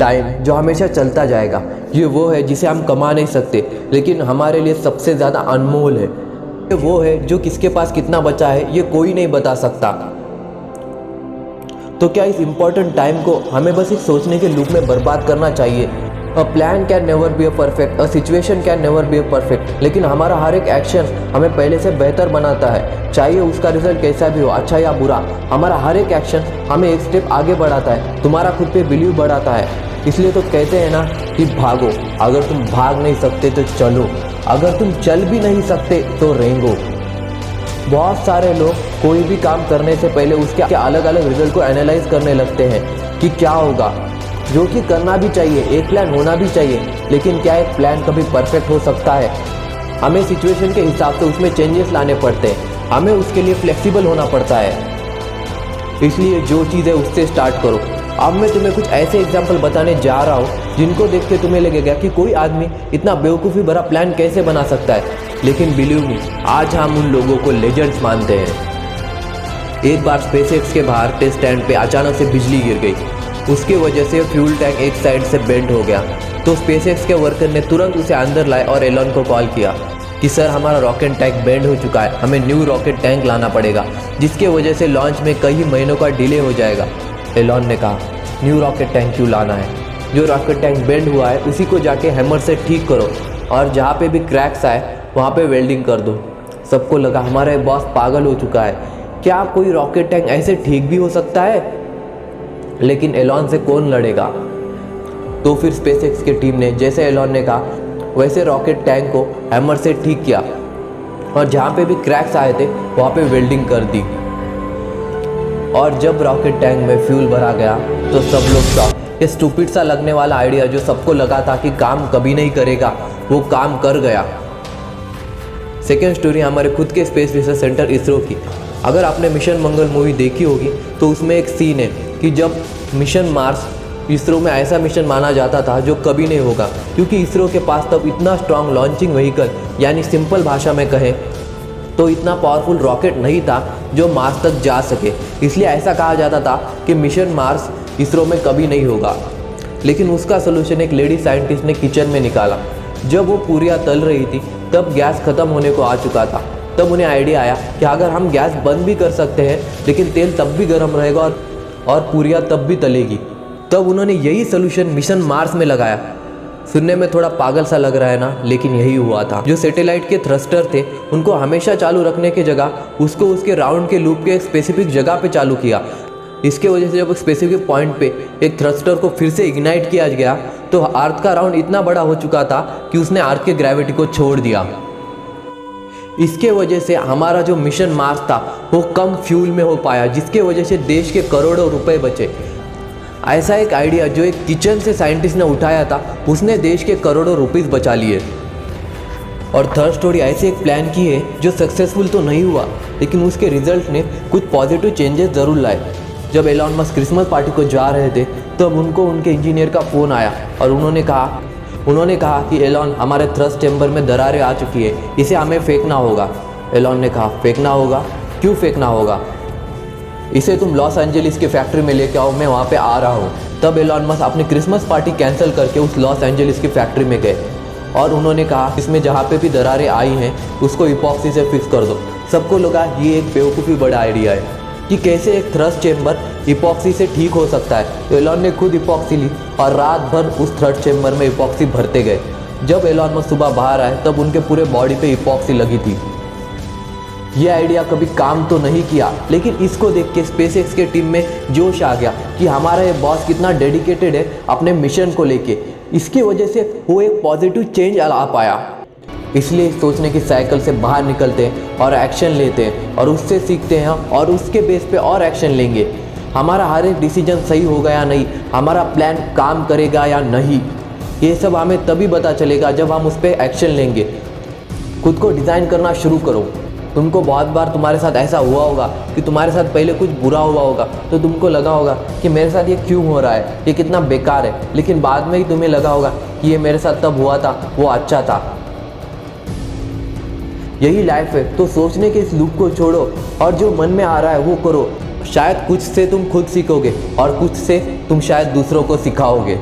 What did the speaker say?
Time जो हमेशा चलता जाएगा, ये वो है जिसे हम कमा नहीं सकते लेकिन हमारे लिए सबसे ज़्यादा अनमोल है। ये वो है जो किसके पास कितना बचा है ये कोई नहीं बता सकता। तो क्या इस इम्पोर्टेंट टाइम को हमें बस एक सोचने के लूप में बर्बाद करना चाहिए? A plan can never be a perfect, a situation can never be a perfect, लेकिन हमारा हर एक एक्शन हमें पहले से बेहतर बनाता है। चाहिए उसका रिजल्ट कैसा भी हो, अच्छा या बुरा, हमारा हर एक एक्शन हमें एक स्टेप आगे बढ़ाता है, तुम्हारा खुद पे बिलीव बढ़ाता है। इसलिए तो कहते हैं ना कि भागो, अगर तुम भाग नहीं सकते तो चलो, अगर तुम चल भी नहीं सकते तो रेंगो। बहुत सारे लोग कोई भी काम करने से पहले उसके अलग अलग रिजल्ट को एनालाइज करने लगते हैं कि क्या होगा, जो कि करना भी चाहिए, एक प्लान होना भी चाहिए, लेकिन क्या एक प्लान कभी परफेक्ट हो सकता है? हमें सिचुएशन के हिसाब से उसमें चेंजेस लाने पड़ते हैं, हमें उसके लिए फ्लेक्सिबल होना पड़ता है। इसलिए जो चीज़ है उससे स्टार्ट करो। अब मैं तुम्हें कुछ ऐसे एग्जाम्पल बताने जा रहा हूँ जिनको देख के तुम्हें लगेगा कि कोई आदमी इतना बेवकूफ़ी भरा प्लान कैसे बना सकता है, लेकिन बिलीव मी, आज हम उन लोगों को लेजेंड्स मानते हैं। एक बार स्पेसएक्स के बाहर टेस्ट स्टैंड पे अचानक से बिजली गिर गई। उसके वजह से फ्यूल टैंक एक साइड से बेंड हो गया। तो स्पेसएक्स के वर्कर ने तुरंत उसे अंदर लाए और एलन को कॉल किया कि सर हमारा रॉकेट टैंक बेंड हो चुका है, हमें न्यू रॉकेट टैंक लाना पड़ेगा, जिसके वजह से लॉन्च में कई महीनों का डिले हो जाएगा। एलन ने कहा, न्यू रॉकेट टैंक क्यों लाना है? जो रॉकेट टैंक बेंड हुआ है उसी को जाके हैमर से ठीक करो और जहाँ पे भी क्रैक्स आए वहाँ पे वेल्डिंग कर दो। सबको लगा हमारा बॉस पागल हो चुका है, क्या कोई रॉकेट टैंक ऐसे ठीक भी हो सकता है? लेकिन एलन से कौन लड़ेगा? तो फिर स्पेसएक्स की टीम ने जैसे एलन ने कहा वैसे रॉकेट टैंक को हैमर से ठीक किया और जहाँ पे भी क्रैक्स आए थे वहाँ पे वेल्डिंग कर दी। और जब रॉकेट टैंक में फ्यूल भरा गया तो सब लोग शॉक। ये स्टूपिड सा लगने वाला आइडिया जो सबको लगा था कि काम कभी नहीं करेगा, वो काम कर गया। सेकेंड स्टोरी हमारे खुद के स्पेस रिसर्च सेंटर इसरो की। अगर आपने मिशन मंगल मूवी देखी होगी तो उसमें एक सीन है कि जब मिशन मार्स इसरो में ऐसा मिशन माना जाता था जो कभी नहीं होगा, क्योंकि इसरो के पास तब इतना स्ट्रॉन्ग लॉन्चिंग व्हीकल, यानी सिंपल भाषा में कहें तो इतना पावरफुल रॉकेट नहीं था जो मार्स तक जा सके। इसलिए ऐसा कहा जाता था कि मिशन मार्स इसरो में कभी नहीं होगा। लेकिन उसका सोल्यूशन एक लेडी साइंटिस्ट ने किचन में निकाला। जब वो पूरियाँ तल रही थी तब गैस ख़त्म होने को आ चुका था। तब उन्हें आइडिया आया कि अगर हम गैस बंद भी कर सकते हैं लेकिन तेल तब भी गर्म रहेगा और पूरियाँ तब भी तलेगी। तब उन्होंने यही सोल्यूशन मिशन मार्स में लगाया। सुनने में थोड़ा पागल सा लग रहा है ना, लेकिन यही हुआ था। जो सैटेलाइट के थ्रस्टर थे उनको हमेशा चालू रखने की जगह उसको उसके राउंड के लूप के एक स्पेसिफिक जगह पे चालू किया। इसके वजह से जब स्पेसिफिक पॉइंट पे एक थ्रस्टर को फिर से इग्नाइट किया गया तो अर्थ का राउंड इतना बड़ा हो चुका था कि उसने अर्थ के ग्रेविटी को छोड़ दिया। इसके वजह से हमारा जो मिशन मार्स था वो कम फ्यूल में हो पाया, जिसके वजह से देश के करोड़ों रुपए बचे। ऐसा एक आइडिया जो एक किचन से साइंटिस्ट ने उठाया था उसने देश के करोड़ों रुपीस बचा लिए। और थर्ड स्टोरी ऐसे एक प्लान की है जो सक्सेसफुल तो नहीं हुआ लेकिन उसके रिजल्ट ने कुछ पॉजिटिव चेंजेस ज़रूर लाए। जब एलन मस्क क्रिसमस पार्टी को जा रहे थे तब उनको उनके इंजीनियर का फ़ोन आया और उन्होंने कहा कि एलन, हमारे थ्रस्ट चैम्बर में दरारें आ चुकी है, इसे हमें फेंकना होगा। एलन ने कहा, फेंकना होगा? क्यों फेंकना होगा? इसे तुम लॉस एंजलिस की फैक्ट्री में लेके आओ, मैं वहाँ पे आ रहा हूँ। तब एलन मस्क अपनी क्रिसमस पार्टी कैंसिल करके उस लॉस एंजलिस की फैक्ट्री में गए और उन्होंने कहा इसमें जहाँ पे भी दरारें आई हैं उसको इपॉक्सी से फिक्स कर दो। सबको लगा ये एक बेवकूफ़ी बड़ा आइडिया है कि कैसे एक थ्रस्ट चैम्बर इपॉक्सी से ठीक हो सकता है। तो एलन ने खुद इपॉक्सी ली और रात भर उस थ्रस्ट चैम्बर में इपॉक्सी भरते गए। जब एलन मस्क सुबह बाहर आए तब उनके पूरे बॉडी पे इपॉक्सी लगी थी। ये आइडिया कभी काम तो नहीं किया, लेकिन इसको देख के स्पेसएक्स के टीम में जोश आ गया कि हमारा ये बॉस कितना डेडिकेटेड है अपने मिशन को लेके। इसकी वजह से वो एक पॉजिटिव चेंज ला पाया। इसलिए सोचने की साइकिल से बाहर निकलते हैं और एक्शन लेते हैं और उससे सीखते हैं और उसके बेस पे और एक्शन लेंगे। हमारा हर एक डिसीजन सही होगा या नहीं, हमारा प्लान काम करेगा या नहीं, ये सब हमें तभी पता चलेगा जब हम उस पर एक्शन लेंगे। खुद को डिज़ाइन करना शुरू करो। तुमको बहुत बार तुम्हारे साथ ऐसा हुआ होगा कि तुम्हारे साथ पहले कुछ बुरा हुआ होगा तो तुमको लगा होगा कि मेरे साथ ये क्यों हो रहा है, ये कितना बेकार है, लेकिन बाद में ही तुम्हें लगा होगा कि ये मेरे साथ तब हुआ था, वो अच्छा था। यही लाइफ है, तो सोचने के इस लूप को छोड़ो और जो मन में आ रहा है वो करो। शायद कुछ से तुम खुद सीखोगे और कुछ से तुम शायद दूसरों को सिखाओगे।